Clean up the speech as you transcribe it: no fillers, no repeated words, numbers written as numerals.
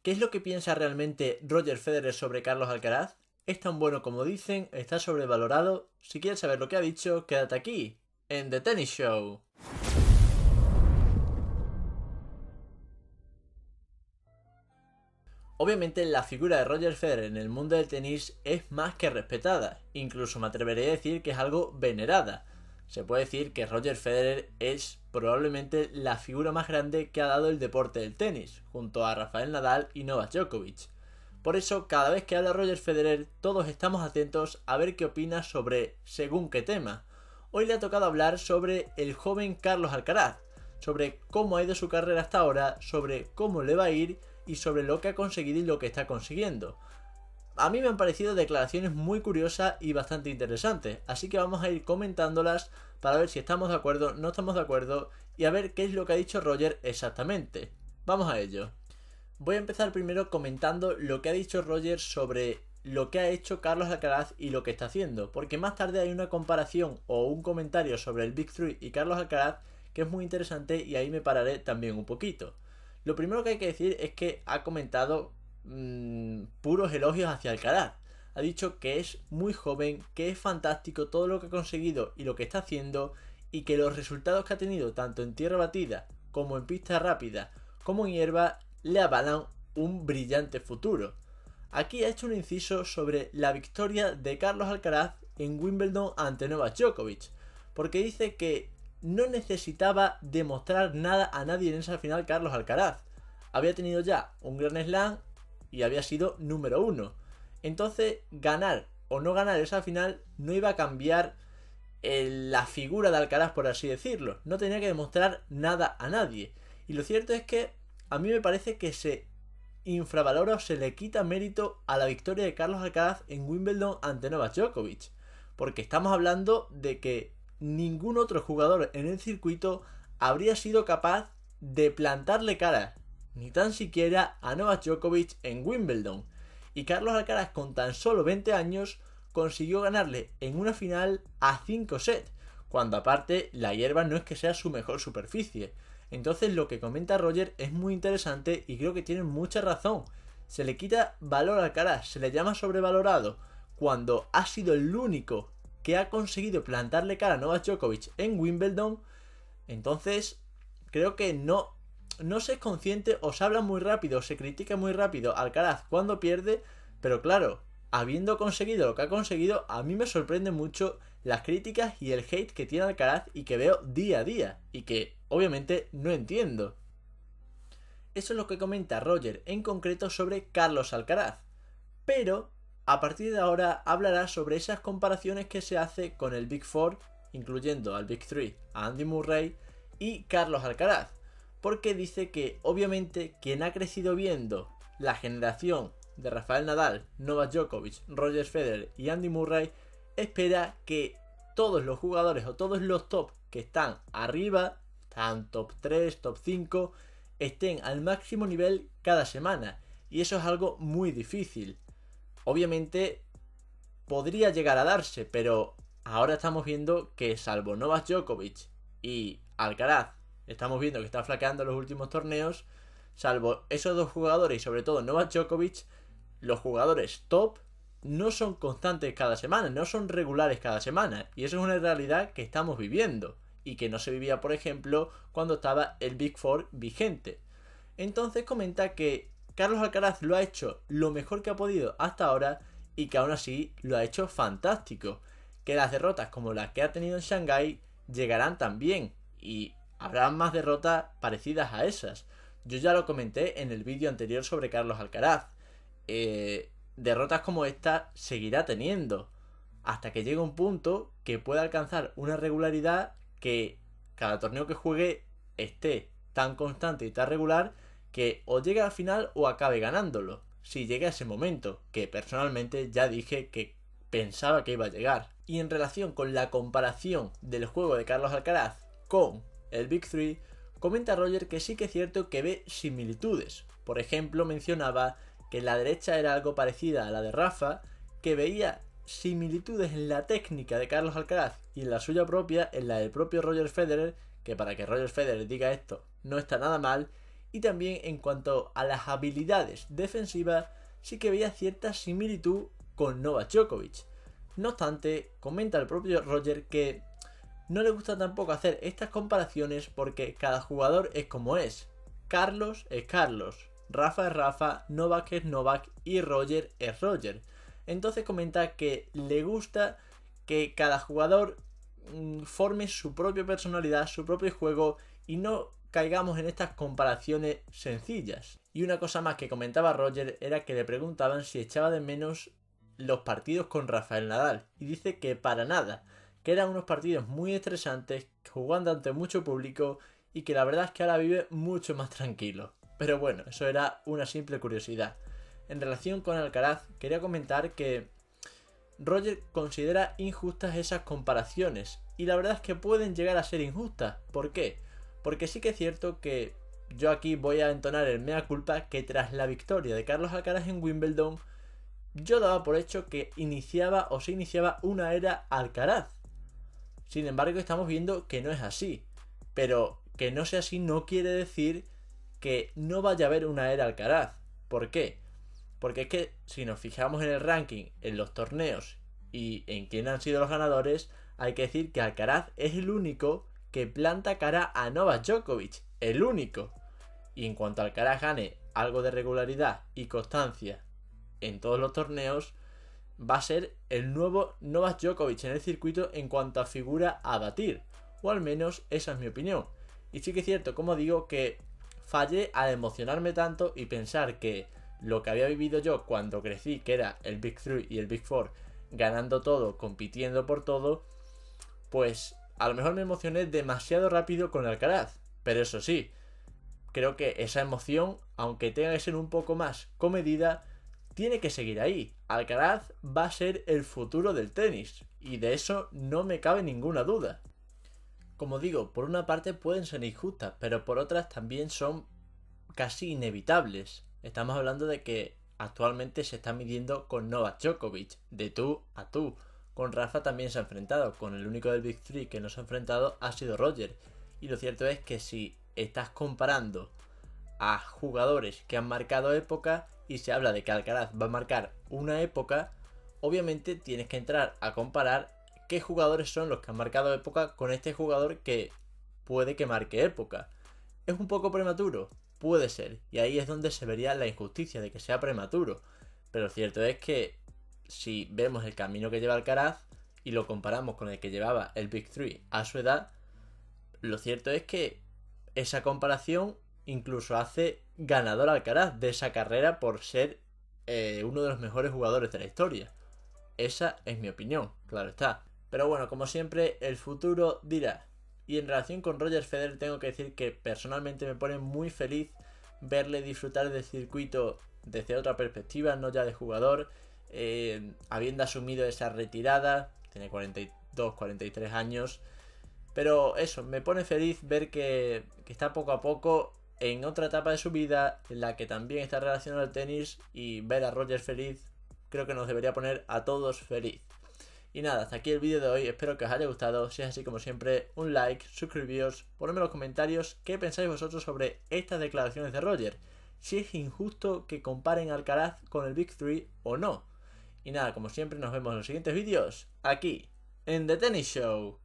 ¿Qué es lo que piensa realmente Roger Federer sobre Carlos Alcaraz? ¿Es tan bueno como dicen? ¿Está sobrevalorado? Si quieres saber lo que ha dicho, quédate aquí, en The Tennis Show. Obviamente la figura de Roger Federer en el mundo del tenis es más que respetada, incluso me atrevería a decir que es algo venerada. Se puede decir que Roger Federer es probablemente la figura más grande que ha dado el deporte del tenis, junto a Rafael Nadal y Novak Djokovic. Por eso, cada vez que habla Roger Federer, todos estamos atentos a ver qué opina sobre según qué tema. Hoy le ha tocado hablar sobre el joven Carlos Alcaraz, sobre cómo ha ido su carrera hasta ahora, sobre cómo le va a ir y sobre lo que ha conseguido y lo que está consiguiendo. A mí me han parecido declaraciones muy curiosas y bastante interesantes, así que vamos a ir comentándolas para ver si estamos de acuerdo, no estamos de acuerdo y a ver qué es lo que ha dicho Roger exactamente. Vamos a ello. Voy a empezar primero comentando lo que ha dicho Roger sobre lo que ha hecho Carlos Alcaraz y lo que está haciendo, porque más tarde hay una comparación o un comentario sobre el Big 3 y Carlos Alcaraz que es muy interesante y ahí me pararé también un poquito. Lo primero que hay que decir es que ha comentado puros elogios hacia Alcaraz. Ha dicho que es muy joven, que es fantástico todo lo que ha conseguido y lo que está haciendo, y que los resultados que ha tenido tanto en tierra batida como en pista rápida como en hierba le avalan un brillante futuro. Aquí ha hecho un inciso sobre la victoria de Carlos Alcaraz en Wimbledon ante Novak Djokovic, porque dice que no necesitaba demostrar nada a nadie en esa final Carlos Alcaraz. Había tenido ya un Grand Slam y había sido número 1. Entonces, ganar o no ganar esa final no iba a cambiar la figura de Alcaraz, por así decirlo. No tenía que demostrar nada a nadie. Y lo cierto es que a mí me parece que se infravalora o se le quita mérito a la victoria de Carlos Alcaraz en Wimbledon ante Novak Djokovic. Porque estamos hablando de que ningún otro jugador en el circuito habría sido capaz de plantarle cara, ni tan siquiera a Novak Djokovic en Wimbledon. Y Carlos Alcaraz, con tan solo 20 años, consiguió ganarle en una final a 5 sets, cuando aparte la hierba no es que sea su mejor superficie. Entonces lo que comenta Roger es muy interesante y creo que tiene mucha razón. Se le quita valor al Alcaraz, se le llama sobrevalorado, cuando ha sido el único que ha conseguido plantarle cara a Novak Djokovic en Wimbledon. Entonces creo que no se es consciente o se habla muy rápido, se critica muy rápido a Alcaraz cuando pierde, pero claro, habiendo conseguido lo que ha conseguido, a mí me sorprende mucho las críticas y el hate que tiene Alcaraz y que veo día a día y que obviamente no entiendo. Eso es lo que comenta Roger en concreto sobre Carlos Alcaraz, pero a partir de ahora hablará sobre esas comparaciones que se hace con el Big 4, incluyendo al Big 3, a Andy Murray y Carlos Alcaraz, porque dice que obviamente quien ha crecido viendo la generación de Rafael Nadal, Novak Djokovic, Roger Federer y Andy Murray espera que todos los jugadores o todos los top que están arriba, están top 3, top 5, estén al máximo nivel cada semana, y eso es algo muy difícil. Obviamente podría llegar a darse, pero ahora estamos viendo que salvo Novak Djokovic y Alcaraz, estamos viendo que está flaqueando en los últimos torneos, salvo esos dos jugadores y sobre todo Novak Djokovic, los jugadores top no son constantes cada semana, no son regulares cada semana, y eso es una realidad que estamos viviendo y que no se vivía, por ejemplo, cuando estaba el Big 4 vigente. Entonces comenta que Carlos Alcaraz lo ha hecho lo mejor que ha podido hasta ahora y que aún así lo ha hecho fantástico, que las derrotas como las que ha tenido en Shanghái llegarán también y habrá más derrotas parecidas a esas. Yo ya lo comenté en el vídeo anterior sobre Carlos Alcaraz. Derrotas como esta seguirá teniendo hasta que llegue un punto que pueda alcanzar una regularidad que cada torneo que juegue esté tan constante y tan regular que o llegue al final o acabe ganándolo, si llega ese momento, que personalmente ya dije que pensaba que iba a llegar. Y en relación con la comparación del juego de Carlos Alcaraz con el Big 3, comenta Roger que sí que es cierto que ve similitudes. Por ejemplo, mencionaba que la derecha era algo parecida a la de Rafa, que veía similitudes en la técnica de Carlos Alcaraz y en la suya propia, en la del propio Roger Federer, que para que Roger Federer diga esto no está nada mal, y también en cuanto a las habilidades defensivas sí que veía cierta similitud con Novak Djokovic. No obstante, comenta el propio Roger que no le gusta tampoco hacer estas comparaciones porque cada jugador es como es. Carlos es Carlos, Rafa es Rafa, Novak es Novak y Roger es Roger. Entonces comenta que le gusta que cada jugador forme su propia personalidad, su propio juego y no caigamos en estas comparaciones sencillas. Y una cosa más que comentaba Roger era que le preguntaban si echaba de menos los partidos con Rafael Nadal y dice que para nada, que eran unos partidos muy estresantes, jugando ante mucho público y que la verdad es que ahora vive mucho más tranquilo. Pero bueno, eso era una simple curiosidad. En relación con Alcaraz, quería comentar que Roger considera injustas esas comparaciones y la verdad es que pueden llegar a ser injustas. ¿Por qué? Porque sí que es cierto que yo aquí voy a entonar el mea culpa que tras la victoria de Carlos Alcaraz en Wimbledon yo daba por hecho que se iniciaba una era Alcaraz. Sin embargo, estamos viendo que no es así. Pero que no sea así no quiere decir que no vaya a haber una era Alcaraz. ¿Por qué? Porque es que si nos fijamos en el ranking, en los torneos y en quién han sido los ganadores, hay que decir que Alcaraz es el único que planta cara a Novak Djokovic. El único. Y en cuanto Alcaraz gane algo de regularidad y constancia en todos los torneos, va a ser el nuevo Novak Djokovic en el circuito en cuanto a figura a batir. O al menos esa es mi opinión. Y sí que es cierto, como digo, que fallé al emocionarme tanto y pensar que lo que había vivido yo cuando crecí, que era el Big 3 y el Big 4, ganando todo, compitiendo por todo, pues a lo mejor me emocioné demasiado rápido con Alcaraz. Pero eso sí, creo que esa emoción, aunque tenga que ser un poco más comedida, tiene que seguir ahí. Alcaraz va a ser el futuro del tenis y de eso no me cabe ninguna duda. Como digo, por una parte pueden ser injustas, pero por otras también son casi inevitables. Estamos hablando de que actualmente se está midiendo con Novak Djokovic, de tú a tú. Con Rafa también se ha enfrentado, con el único del Big 3 que no se ha enfrentado ha sido Roger. Y lo cierto es que si estás comparando a jugadores que han marcado época y se habla de que Alcaraz va a marcar una época, obviamente tienes que entrar a comparar qué jugadores son los que han marcado época con este jugador que puede que marque época. ¿Es un poco prematuro? Puede ser, y ahí es donde se vería la injusticia de que sea prematuro. Pero lo cierto es que si vemos el camino que lleva Alcaraz y lo comparamos con el que llevaba el Big 3 a su edad, lo cierto es que esa comparación incluso hace ganador Alcaraz de esa carrera por ser uno de los mejores jugadores de la historia. Esa es mi opinión, claro está. Pero bueno, como siempre, el futuro dirá. Y en relación con Roger Federer tengo que decir que personalmente me pone muy feliz verle disfrutar del circuito desde otra perspectiva, no ya de jugador, habiendo asumido esa retirada, tiene 42, 43 años. Pero eso, me pone feliz ver que está poco a poco en otra etapa de su vida, en la que también está relacionado al tenis, y ver a Roger feliz creo que nos debería poner a todos feliz. Y nada, hasta aquí el vídeo de hoy, espero que os haya gustado. Si es así, como siempre, un like, suscribíos, ponedme en los comentarios qué pensáis vosotros sobre estas declaraciones de Roger. Si es injusto que comparen a Alcaraz con el Big 3 o no. Y nada, como siempre, nos vemos en los siguientes vídeos, aquí, en The Tennis Show.